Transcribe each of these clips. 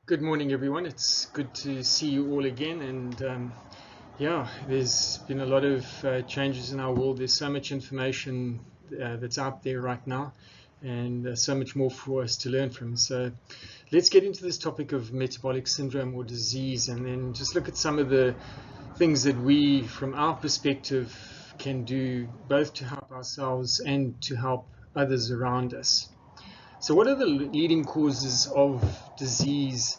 Good morning, everyone. It's good to see you all again. And yeah, there's been a lot of changes in our world. There's so much information that's out there right now, and so much more for us to learn from. So let's get into this topic of metabolic syndrome or disease, and then just look at some of the things that we, from our perspective, can do both to help ourselves and to help others around us. So, what are the leading causes of disease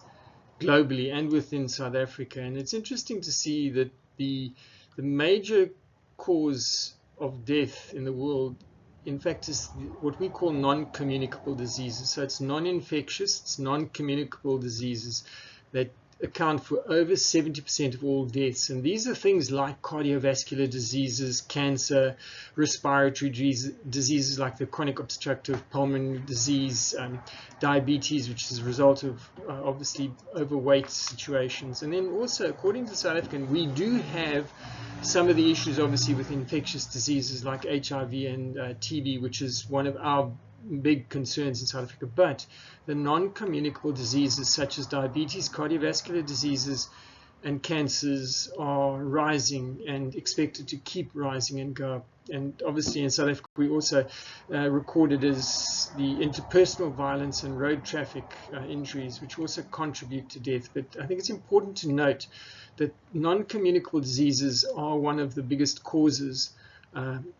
globally and within South Africa? And it's interesting to see that the major cause of death in the world, in fact, is what we call non-communicable diseases. So it's non-infectious, it's non-communicable diseases that account for over 70% of all deaths. And these are things like cardiovascular diseases, cancer, respiratory diseases like the chronic obstructive pulmonary disease, diabetes, which is a result of obviously overweight situations. And then also, according to South African, we do have some of the issues obviously with infectious diseases like HIV and TB, which is one of our big concerns in South Africa. But the non-communicable diseases such as diabetes, cardiovascular diseases, and cancers are rising and expected to keep rising and go up. And obviously in South Africa, we also recorded as the interpersonal violence and road traffic injuries, which also contribute to death. But I think it's important to note that non-communicable diseases are one of the biggest causes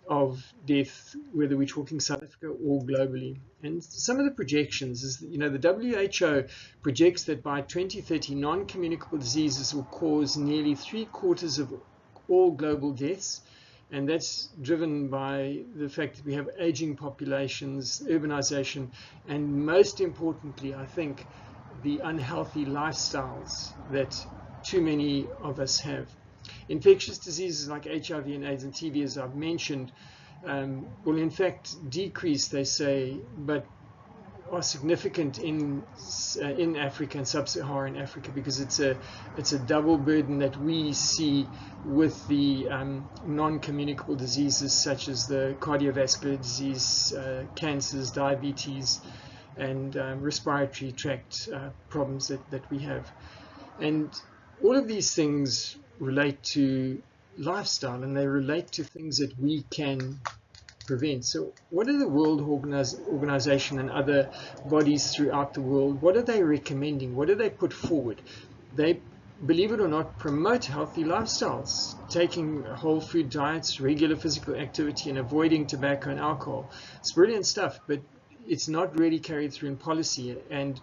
of death, whether we're talking South Africa or globally. And some of the projections is that, the WHO projects that by 2030, non-communicable diseases will cause nearly 3/4 of all global deaths. And that's driven by the fact that we have aging populations, urbanization, and most importantly, I think, the unhealthy lifestyles that too many of us have. Infectious diseases like HIV and AIDS and TB, as I've mentioned, will in fact decrease, they say, but are significant in Africa and sub-Saharan Africa, because it's a double burden that we see with the non-communicable diseases such as the cardiovascular disease, cancers, diabetes, and respiratory tract problems that we have. And all of these things relate to lifestyle, and they relate to things that we can prevent. So what are the World Organization and other bodies throughout the world, what are they recommending? What do they put forward? They, believe it or not, promote healthy lifestyles, taking whole food diets, regular physical activity, and avoiding tobacco and alcohol. It's brilliant stuff, but it's not really carried through in policy, and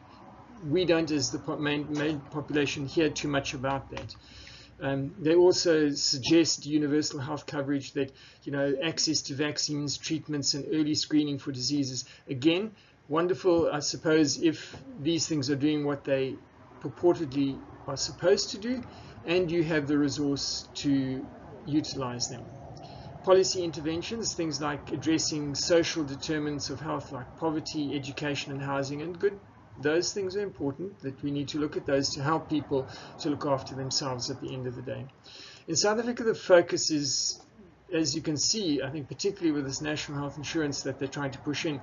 we don't, as the main population, hear too much about that. They also suggest universal health coverage, that access to vaccines, treatments, and early screening for diseases. Again, wonderful, I suppose, if these things are doing what they purportedly are supposed to do, and you have the resource to utilize them. Policy interventions, things like addressing social determinants of health like poverty, education, and housing, and good. Those things are important, that we need to look at those to help people to look after themselves at the end of the day. In South Africa, the focus is, as you can see, I think particularly with this national health insurance that they're trying to push in,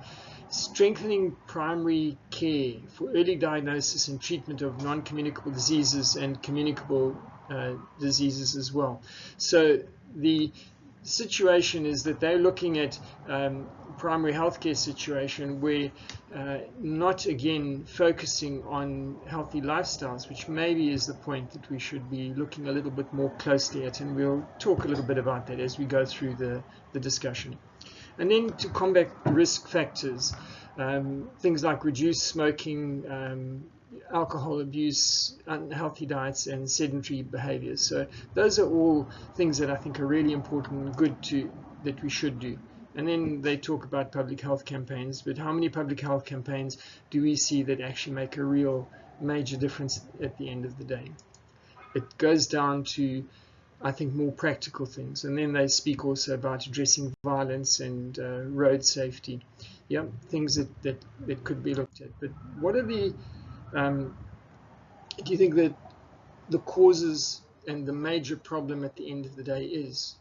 strengthening primary care for early diagnosis and treatment of non-communicable diseases and communicable diseases as well. So the situation is that they're looking at primary healthcare situation where not again focusing on healthy lifestyles, which maybe is the point that we should be looking a little bit more closely at, and we'll talk a little bit about that as we go through the discussion. And then to combat risk factors, things like reduced smoking, alcohol abuse, unhealthy diets, and sedentary behaviors. So those are all things that I think are really important and good that we should do. And then they talk about public health campaigns, but how many public health campaigns do we see that actually make a real major difference at the end of the day? It goes down to, I think, more practical things. And then they speak also about addressing violence and road safety. Yeah, things that could be looked at. But what are the do you think that the causes and the major problem at the end of the day is?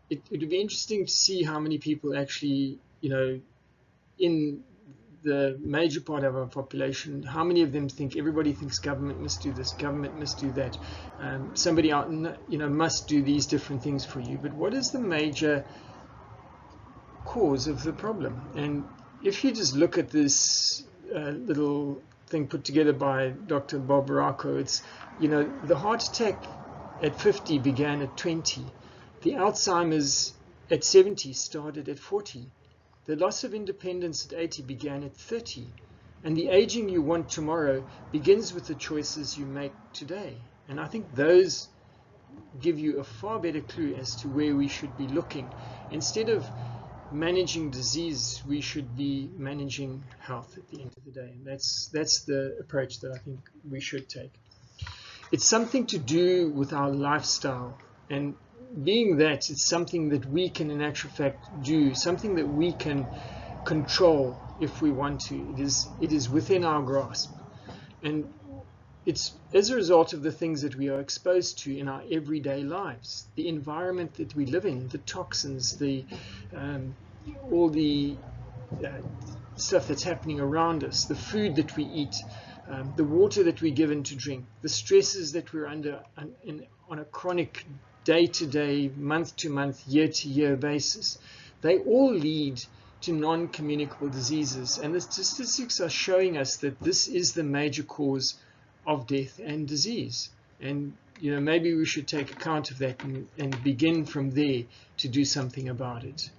It would be interesting to see how many people actually, in the major part of our population, how many of them think everybody thinks government must do this, government must do that, somebody out, must do these different things for you? But what is the major cause of the problem? And if you just look at this little thing put together by Dr. Barbaraco, it's, the heart attack at 50 began at 20. The Alzheimer's at 70 started at 40. The loss of independence at 80 began at 30. And the aging you want tomorrow begins with the choices you make today. And I think those give you a far better clue as to where we should be looking. Instead of managing disease, we should be managing health at the end of the day. And that's the approach that I think we should take. It's something to do with our lifestyle, and being that it's something that we can in actual fact do, something that we can control if we want to. It is within our grasp, and it's as a result of the things that we are exposed to in our everyday lives, the environment that we live in, the toxins, all the stuff that's happening around us, the food that we eat, the water that we're given to drink, the stresses that we're under on a chronic day-to-day, month-to-month, year-to-year basis. They all lead to non-communicable diseases, and the statistics are showing us that this is the major cause of death and disease. And maybe we should take account of that and begin from there to do something about it.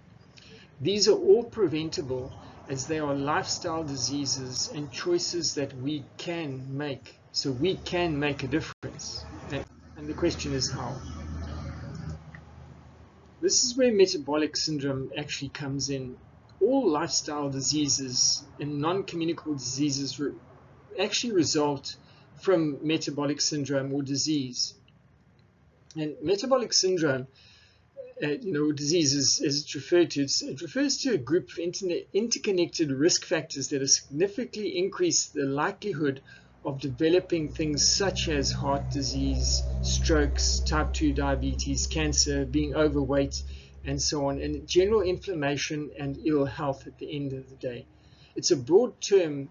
These are all preventable, as they are lifestyle diseases and choices that we can make. So we can make a difference. And the question is how. This is where metabolic syndrome actually comes in. All lifestyle diseases and non-communicable diseases actually result from metabolic syndrome or disease. And metabolic syndrome, disease as it's referred to, it refers to a group of interconnected risk factors that significantly increase the likelihood of developing things such as heart disease, strokes, type 2 diabetes, cancer, being overweight, and so on, and general inflammation and ill health at the end of the day. It's a broad term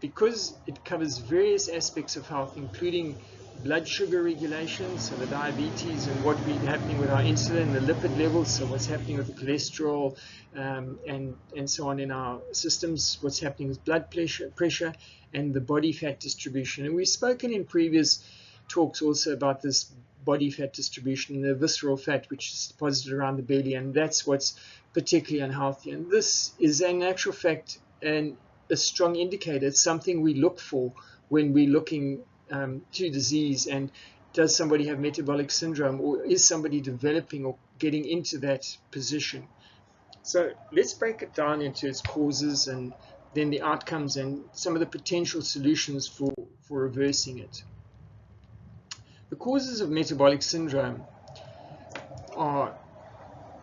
because it covers various aspects of health, including blood sugar regulation, so the diabetes and what is happening with our insulin, the lipid levels, so what's happening with the cholesterol, and so on in our systems, what's happening with blood pressure, and the body fat distribution. And we've spoken in previous talks also about this body fat distribution and the visceral fat, which is deposited around the belly, and that's what's particularly unhealthy. And this is in actual fact a strong indicator. It's something we look for when we're looking to disease, and does somebody have metabolic syndrome, or is somebody developing or getting into that position? So let's break it down into its causes and then the outcomes and some of the potential solutions for reversing it. The causes of metabolic syndrome are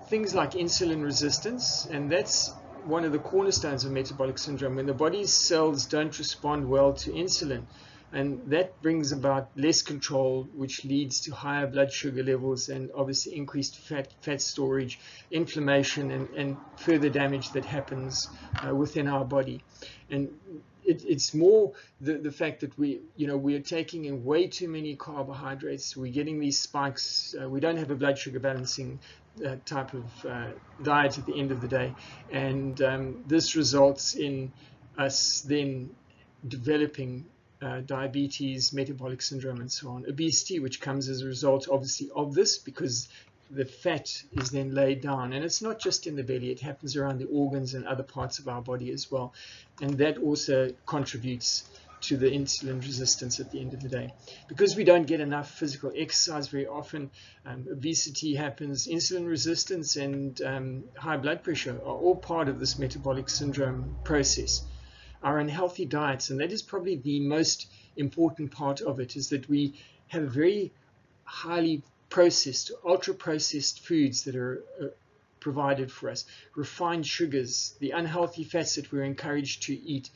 things like insulin resistance, and that's one of the cornerstones of metabolic syndrome, when the body's cells don't respond well to insulin. And that brings about less control, which leads to higher blood sugar levels and obviously increased fat storage, inflammation, and further damage that happens within our body. And it's more the fact that we are taking in way too many carbohydrates. We're getting these spikes. We don't have a blood sugar balancing type of diet at the end of the day. And this results in us then developing diabetes, metabolic syndrome, and so on. Obesity, which comes as a result, obviously, of this, because the fat is then laid down. And it's not just in the belly, it happens around the organs and other parts of our body as well. And that also contributes to the insulin resistance at the end of the day. Because we don't get enough physical exercise very often, obesity happens, insulin resistance and high blood pressure are all part of this metabolic syndrome process. Our unhealthy diets, and that is probably the most important part of it, is that we have very highly processed, ultra processed foods that are provided for us, refined sugars, the unhealthy fats that we're encouraged to eat,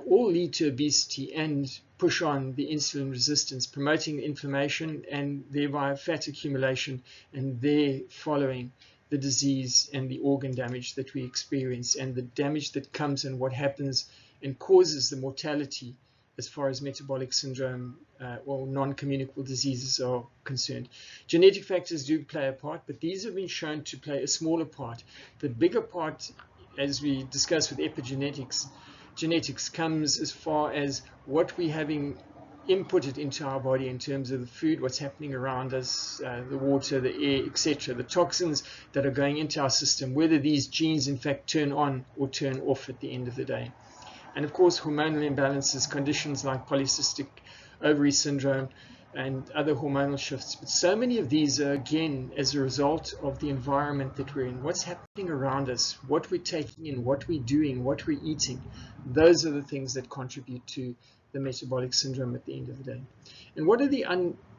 all lead to obesity and push on the insulin resistance, promoting inflammation and thereby fat accumulation, and there following the disease and the organ damage that we experience, and the damage that comes and what happens and causes the mortality as far as metabolic syndrome or non-communicable diseases are concerned. Genetic factors do play a part, but these have been shown to play a smaller part. The bigger part, as we discussed with epigenetics, genetics comes as far as what we're having inputted into our body in terms of the food, what's happening around us, the water, the air, etc., the toxins that are going into our system, whether these genes in fact turn on or turn off at the end of the day. And of course, hormonal imbalances, conditions like polycystic ovary syndrome and other hormonal shifts. But so many of these are, again, as a result of the environment that we're in, what's happening around us, what we're taking in, what we're doing, what we're eating. Those are the things that contribute to the metabolic syndrome at the end of the day. And what are the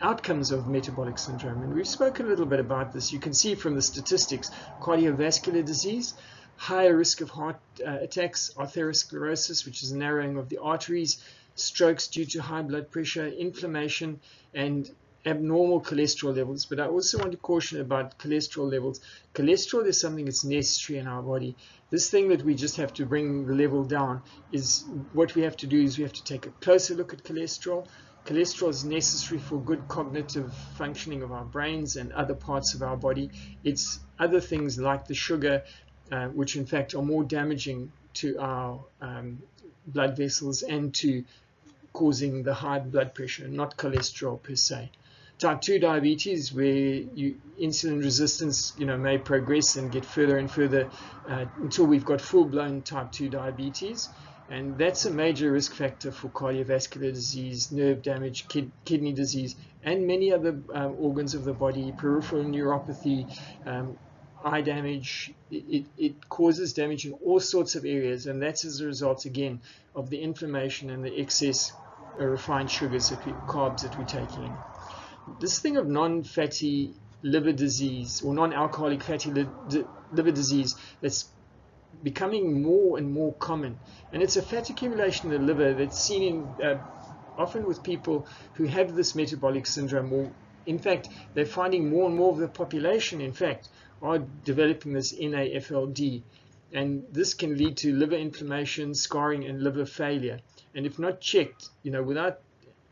outcomes of metabolic syndrome? And we've spoken a little bit about this. You can see from the statistics: cardiovascular disease, higher risk of heart attacks, atherosclerosis, which is a narrowing of the arteries, strokes due to high blood pressure, inflammation, and abnormal cholesterol levels. But I also want to caution about cholesterol levels. Cholesterol is something that's necessary in our body. This thing that we just have to bring the level down is what we have to do is we have to take a closer look at cholesterol. Cholesterol is necessary for good cognitive functioning of our brains and other parts of our body. It's other things like the sugar, which in fact are more damaging to our blood vessels and to causing the high blood pressure, not cholesterol per se. Type 2 diabetes, where insulin resistance may progress and get further and further until we've got full-blown type 2 diabetes. And that's a major risk factor for cardiovascular disease, nerve damage, kidney disease, and many other organs of the body, peripheral neuropathy, eye damage. It causes damage in all sorts of areas, and that's as a result, again, of the inflammation and the excess refined sugars, carbs that we're taking in. This thing of non-fatty liver disease or non-alcoholic fatty liver disease that's becoming more and more common, and it's a fat accumulation in the liver that's seen in often with people who have this metabolic syndrome, or in fact they're finding more and more of the population in fact are developing this NAFLD, and this can lead to liver inflammation, scarring, and liver failure. And if not checked, without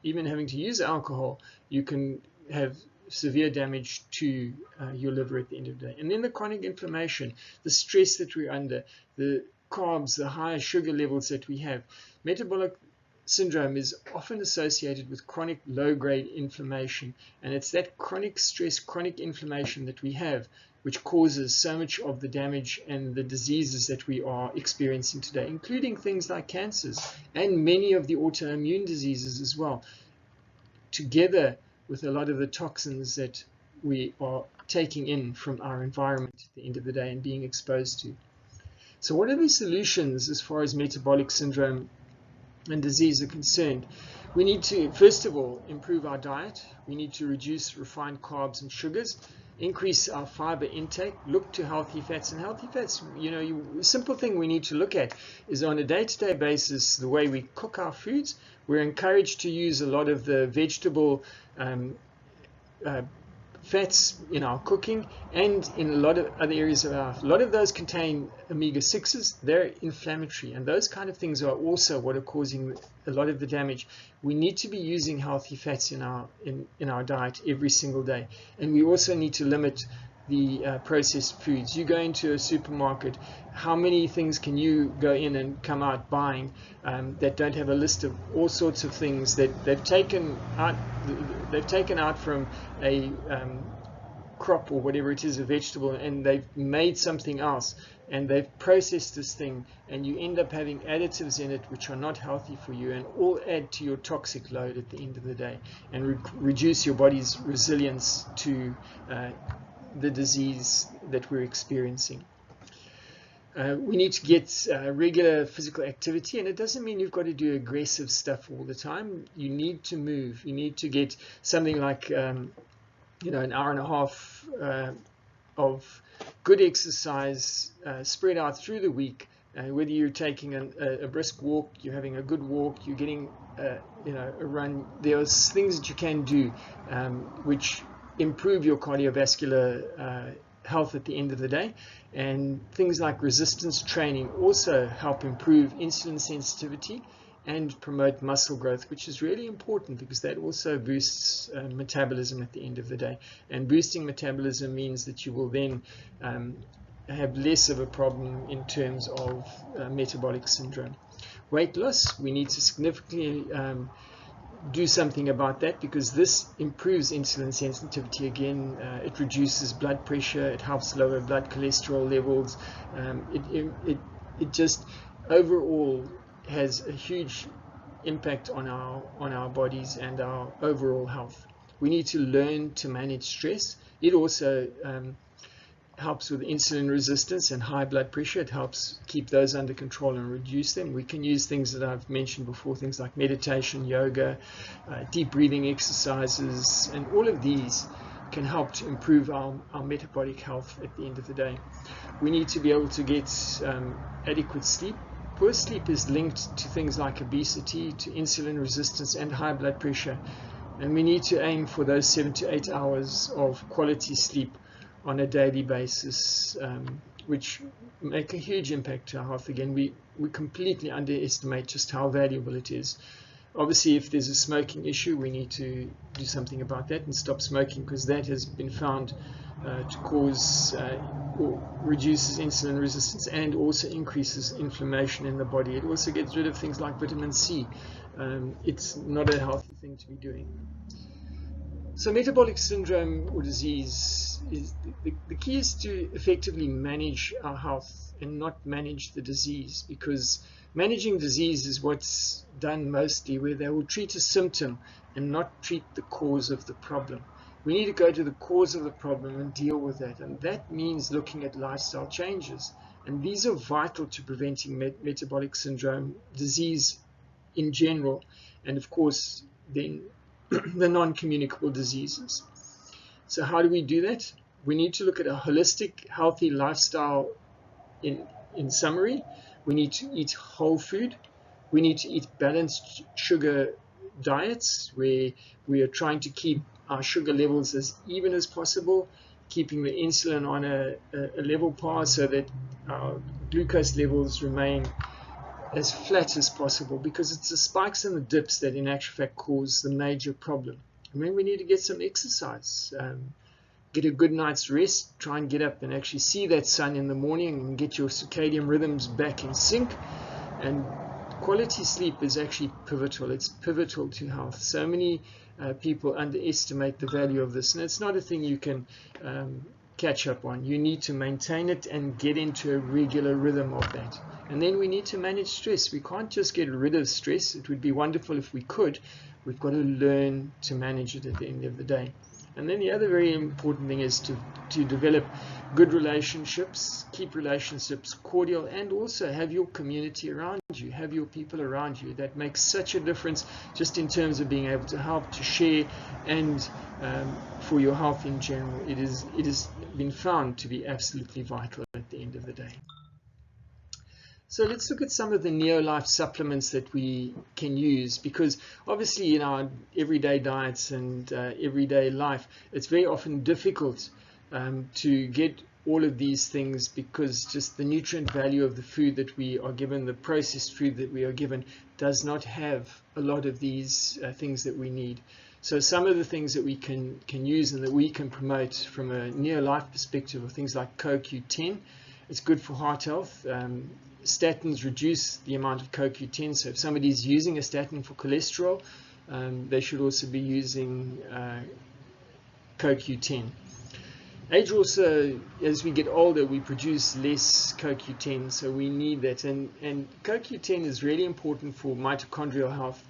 even having to use alcohol, you can have severe damage to your liver at the end of the day. And then the chronic inflammation, the stress that we're under, the carbs, the high sugar levels that we have. Metabolic syndrome is often associated with chronic low-grade inflammation, and it's that chronic stress, chronic inflammation that we have which causes so much of the damage and the diseases that we are experiencing today, including things like cancers and many of the autoimmune diseases as well, together with a lot of the toxins that we are taking in from our environment at the end of the day and being exposed to. So what are the solutions as far as metabolic syndrome and disease are concerned? We need to, first of all, improve our diet. We need to reduce refined carbs and sugars, increase our fiber intake, look to healthy fats. And healthy fats, the simple thing we need to look at is on a day-to-day basis, the way we cook our foods. We're encouraged to use a lot of the vegetable fats in our cooking, and in a lot of other areas of our life. A lot of those contain omega-6s. They're inflammatory, and those kind of things are also what are causing a lot of the damage. We need to be using healthy fats in our diet every single day, and we also need to limit the processed foods. You go into a supermarket, how many things can you go in and come out buying that don't have a list of all sorts of things that they've taken out from a crop or whatever it is, a vegetable, and they've made something else and they've processed this thing, and you end up having additives in it which are not healthy for you and all add to your toxic load at the end of the day and reduce your body's resilience to the disease that we're experiencing. We need to get regular physical activity, and it doesn't mean you've got to do aggressive stuff all the time. You need to move. You need to get something like an hour and a half of good exercise spread out through the week. Whether you're taking a brisk walk, you're having a good walk, you're getting a run, there's things that you can do which improve your cardiovascular health at the end of the day. And things like resistance training also help improve insulin sensitivity and promote muscle growth, which is really important because that also boosts metabolism at the end of the day. And boosting metabolism means that you will then have less of a problem in terms of metabolic syndrome. Weight loss, we need to significantly do something about that, because this improves insulin sensitivity again. It reduces blood pressure, it helps lower blood cholesterol levels. It just overall has a huge impact on our bodies and our overall health. We need to learn to manage stress. It also helps with insulin resistance and high blood pressure. It helps keep those under control and reduce them. We can use things that I've mentioned before, things like meditation, yoga, deep breathing exercises, and all of these can help to improve our metabolic health at the end of the day. We need to be able to get adequate sleep. Poor sleep is linked to things like obesity, to insulin resistance and high blood pressure, and we need to aim for those 7 to 8 hours of quality sleep on a daily basis, which make a huge impact to our health. Again, we completely underestimate just how valuable it is. Obviously, if there's a smoking issue, we need to do something about that and stop smoking, because that has been found to cause or reduces insulin resistance and also increases inflammation in the body. It also gets rid of things like vitamin C. It's not a healthy thing to be doing. So metabolic syndrome or disease, is the key is to effectively manage our health and not manage the disease, because managing disease is what's done mostly, where they will treat a symptom and not treat the cause of the problem. We need to go to the cause of the problem and deal with that, and that means looking at lifestyle changes, and these are vital to preventing metabolic syndrome disease in general, and of course then the non-communicable diseases. So how do we do that? We need to look at a holistic, healthy lifestyle. In summary, we need to eat whole food. We need to eat balanced sugar diets, where we are trying to keep our sugar levels as even as possible, keeping the insulin on a level par so that our glucose levels remain as flat as possible, because it's the spikes and the dips that in actual fact cause the major problem. And then we need to get some exercise, get a good night's rest, try and get up and actually see that sun in the morning and get your circadian rhythms back in sync. And quality sleep is actually pivotal. It's pivotal to health. So many people underestimate the value of this, and it's not a thing you can catch up on. You need to maintain it and get into a regular rhythm of that. And then we need to manage stress. We can't just get rid of stress. It would be wonderful if we could. We've got to learn to manage it at the end of the day. And then the other very important thing is to develop good relationships, keep relationships cordial, and also have your community around you, have your people around you. That makes such a difference just in terms of being able to help, to share, and for your health in general. It has been found to be absolutely vital at the end of the day. So let's look at some of the NEOLIFE supplements that we can use, because obviously in our everyday diets and everyday life, it's very often difficult to get all of these things, because just the nutrient value of the food that we are given, the processed food that we are given, does not have a lot of these things that we need. So some of the things that we can use and that we can promote from a NEOLIFE perspective are things like CoQ10. It's good for heart health. Statins reduce the amount of CoQ10, so if somebody is using a statin for cholesterol, they should also be using CoQ10. Age also, as we get older, we produce less CoQ10, so we need that. And CoQ10 is really important for mitochondrial health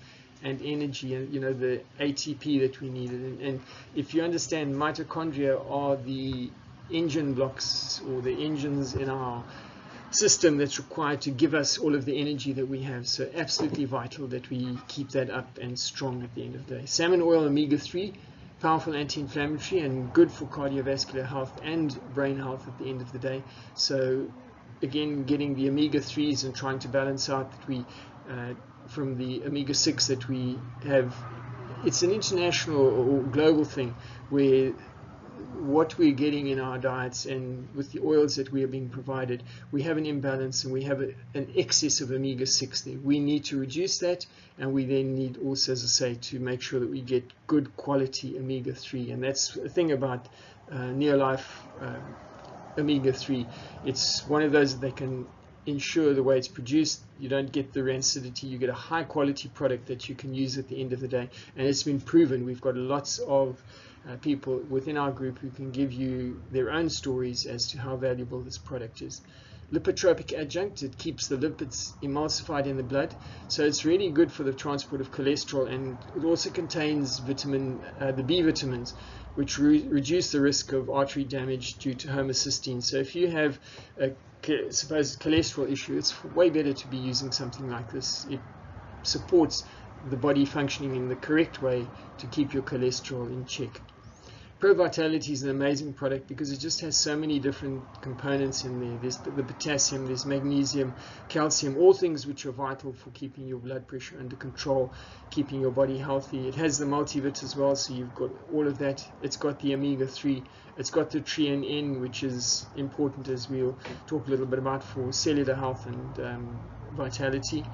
and energy, and the ATP that we need. And if you understand, mitochondria are the engine blocks, or the engines in our system that's required to give us all of the energy that we have. So absolutely vital that we keep that up and strong at the end of the day. Salmon oil, omega-3, powerful anti-inflammatory and good for cardiovascular health and brain health at the end of the day. So again, getting the omega-3s and trying to balance out that we from the omega-6 that we have. It's an international or global thing where what we're getting in our diets and with the oils that we are being provided, we have an imbalance and we have an excess of omega-6 there. We need to reduce that, and we then need also, as I say, to make sure that we get good quality omega-3. And that's the thing about NEOLIFE omega-3. It's one of those that they can ensure the way it's produced. You don't get the rancidity, you get a high quality product that you can use at the end of the day. And it's been proven. We've got lots of people within our group who can give you their own stories as to how valuable this product is. Lipotropic adjunct, it keeps the lipids emulsified in the blood, so it's really good for the transport of cholesterol, and it also contains the B vitamins, which reduce the risk of artery damage due to homocysteine. So if you have a supposed cholesterol issue, it's way better to be using something like this. It supports the body functioning in the correct way to keep your cholesterol in check. Pro Vitality is an amazing product because it just has so many different components in there. There's the potassium, there's magnesium, calcium, all things which are vital for keeping your blood pressure under control, keeping your body healthy. It has the multivit as well, so you've got all of that. It's got the omega-3, it's got the treanin, which is important, as we'll talk a little bit about, for cellular health and vitality.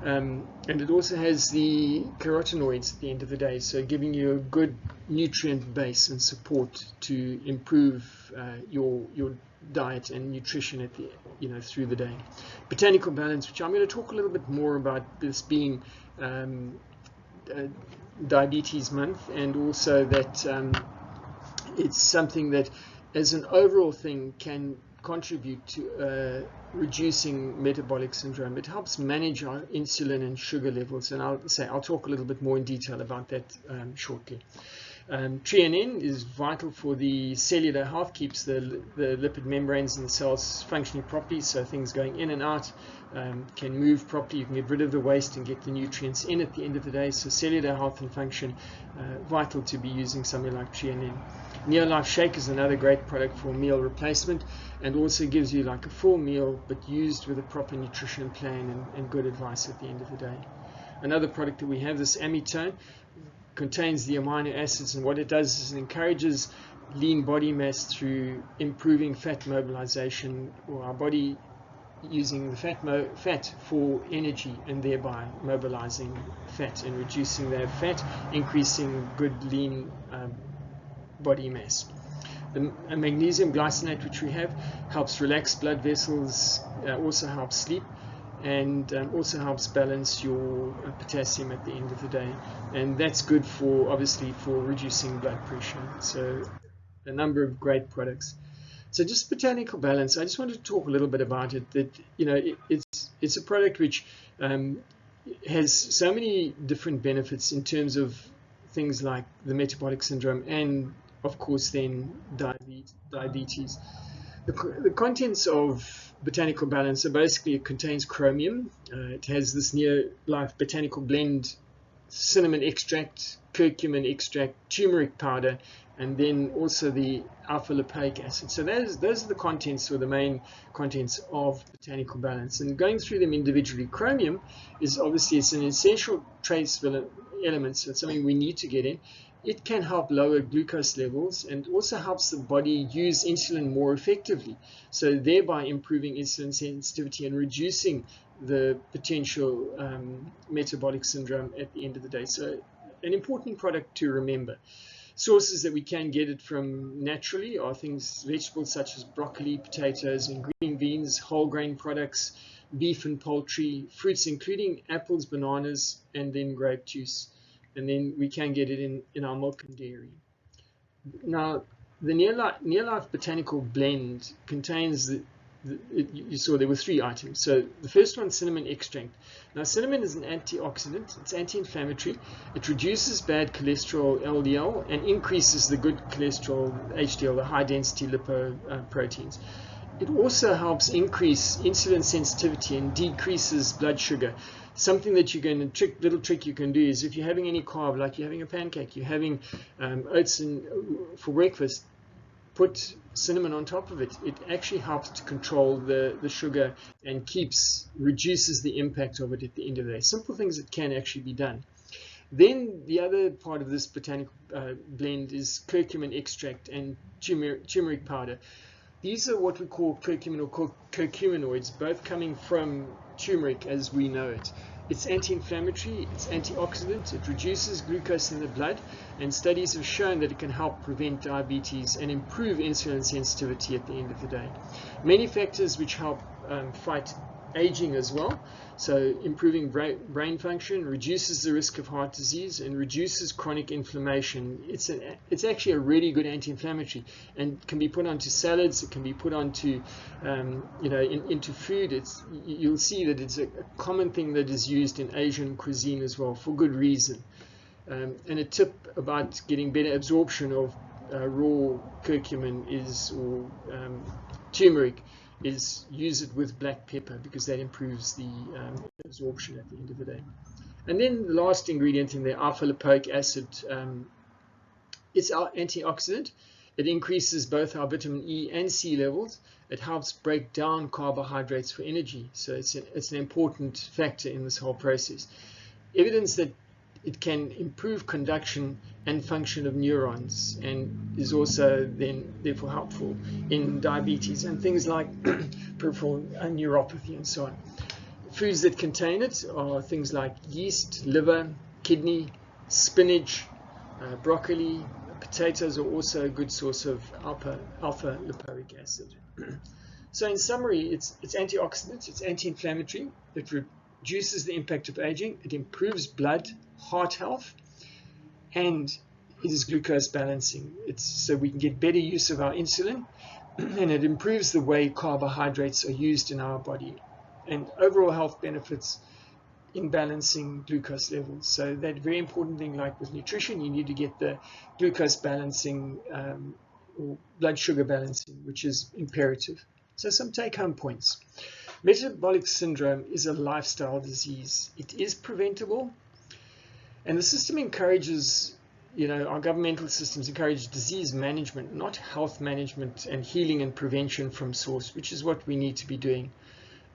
And it also has the carotenoids at the end of the day, so giving you a good nutrient base and support to improve your diet and nutrition at the through the day. Botanical Balance, which I'm going to talk a little bit more about, this being Diabetes Month, and also that it's something that, as an overall thing, can contribute to reducing metabolic syndrome. It helps manage our insulin and sugar levels, and I'll talk a little bit more in detail about that shortly. Treanin is vital for the cellular health, keeps the lipid membranes in the cells functioning properly, so things going in and out can move properly. You can get rid of the waste and get the nutrients in at the end of the day. So cellular health and function, vital to be using something like treanin. NEOLIFE Shake is another great product for meal replacement, and also gives you like a full meal but used with a proper nutrition plan and good advice at the end of the day. Another product that we have, this Amitone, contains the amino acids, and what it does is it encourages lean body mass through improving fat mobilization, or our body using the fat for energy and thereby mobilizing fat and reducing that fat, increasing good lean body mass. The magnesium glycinate, which we have, helps relax blood vessels, also helps sleep, and also helps balance your potassium at the end of the day, and that's good for, obviously, for reducing blood pressure. So a number of great products. So just Botanical Balance, I just wanted to talk a little bit about it, that it's a product which has so many different benefits in terms of things like the metabolic syndrome and of course then diabetes. The contents of Botanical Balance are basically, it contains chromium, it has this NEOLIFE Botanical Blend, cinnamon extract, curcumin extract, turmeric powder, and then also the alpha lipoic acid. So those are the contents, or the main contents, of Botanical Balance. And going through them individually, chromium is obviously, it's an essential trace element, so it's something we need to get in. It can help lower glucose levels and also helps the body use insulin more effectively, so thereby improving insulin sensitivity and reducing the potential metabolic syndrome at the end of the day. So an important product to remember. Sources that we can get it from naturally are vegetables such as broccoli, potatoes, and green beans, whole grain products, beef and poultry, fruits including apples, bananas, and then grape juice. And then we can get it in our milk and dairy. Now, the NEOLIFE Botanical Blend contains you saw there were 3 items. So the first one, cinnamon extract. Now, cinnamon is an antioxidant, it's anti-inflammatory, it reduces bad cholesterol LDL and increases the good cholesterol HDL, the high density lipoproteins. It also helps increase insulin sensitivity and decreases blood sugar. Something that you can, little trick you can do is, if you're having any carb, like you're having a pancake, you're having oats for breakfast, put cinnamon on top of it. It actually helps to control the sugar and reduces the impact of it at the end of the day. Simple things that can actually be done. Then the other part of this botanical blend is curcumin extract and turmeric powder. These are what we call curcumin or curcuminoids, both coming from turmeric as we know it. It's anti-inflammatory, it's antioxidant, it reduces glucose in the blood, and studies have shown that it can help prevent diabetes and improve insulin sensitivity at the end of the day. Many factors which help fight aging as well. So improving brain function, reduces the risk of heart disease, and reduces chronic inflammation. It's actually a really good anti-inflammatory, and can be put onto salads. It can be put onto into food. You'll see that it's a common thing that is used in Asian cuisine as well, for good reason. And a tip about getting better absorption of raw curcumin or turmeric is use it with black pepper, because that improves the absorption at the end of the day. And then the last ingredient in there, alpha-lipoic acid. It's our antioxidant. It increases both our vitamin E and C levels. It helps break down carbohydrates for energy. So it's an important factor in this whole process. Evidence that it can improve conduction and function of neurons, and is also then therefore helpful in diabetes and things like peripheral neuropathy and so on. Foods that contain it are things like yeast, liver, kidney, spinach, broccoli. Potatoes are also a good source of alpha lipoic acid. So in summary, it's antioxidant, it's anti-inflammatory, it reduces the impact of aging, it improves blood, heart health, and it is glucose balancing. It's so we can get better use of our insulin, and it improves the way carbohydrates are used in our body, and overall health benefits in balancing glucose levels. So that very important thing, like with nutrition, you need to get the glucose balancing or blood sugar balancing, which is imperative. So some take-home points. Metabolic syndrome is a lifestyle disease. It is preventable, and the system encourages, our governmental systems encourage disease management, not health management and healing and prevention from source, which is what we need to be doing.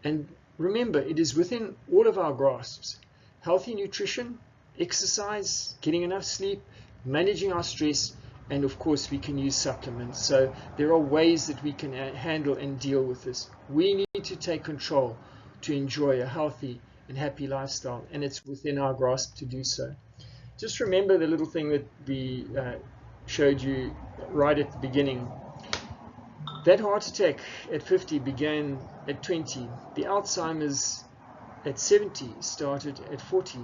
And remember, it is within all of our grasps. Healthy nutrition, exercise, getting enough sleep, managing our stress, and of course we can use supplements. So there are ways that we can handle and deal with this. We need to take control to enjoy a healthy and happy lifestyle, and it's within our grasp to do so. Just remember the little thing that we showed you right at the beginning. That heart attack at 50 began at 20. The Alzheimer's at 70 started at 40.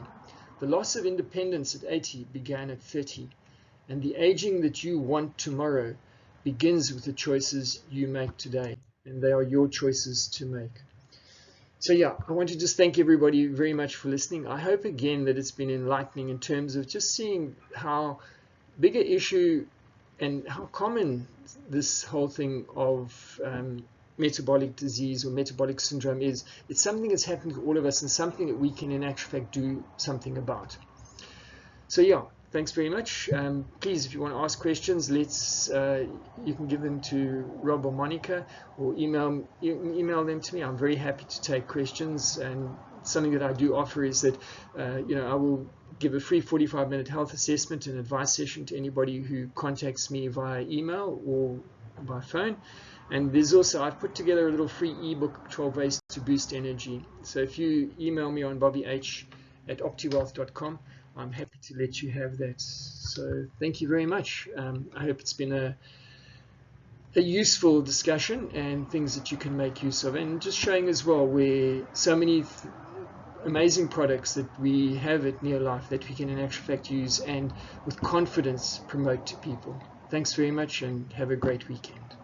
The loss of independence at 80 began at 30. And the aging that you want tomorrow begins with the choices you make today. And they are your choices to make. So yeah, I want to just thank everybody very much for listening. I hope again that it's been enlightening in terms of just seeing how big an issue and how common this whole thing of metabolic disease or metabolic syndrome is. It's something that's happened to all of us, and something that we can in actual fact do something about. So yeah, thanks very much. Please, if you want to ask questions, you can give them to Rob or Monica, or email them to me. I'm very happy to take questions, and something that I do offer is that I will give a free 45-minute health assessment and advice session to anybody who contacts me via email or by phone. And there's also, I've put together a little free ebook, 12 Ways to Boost Energy. So if you email me on bobbyh@optiwealth.com, I'm happy to let you have that. So thank you very much. I hope it's been a useful discussion and things that you can make use of, and just showing as well where so many amazing products that we have at NEOLIFE that we can in actual fact use and with confidence promote to people. Thanks very much, and have a great weekend.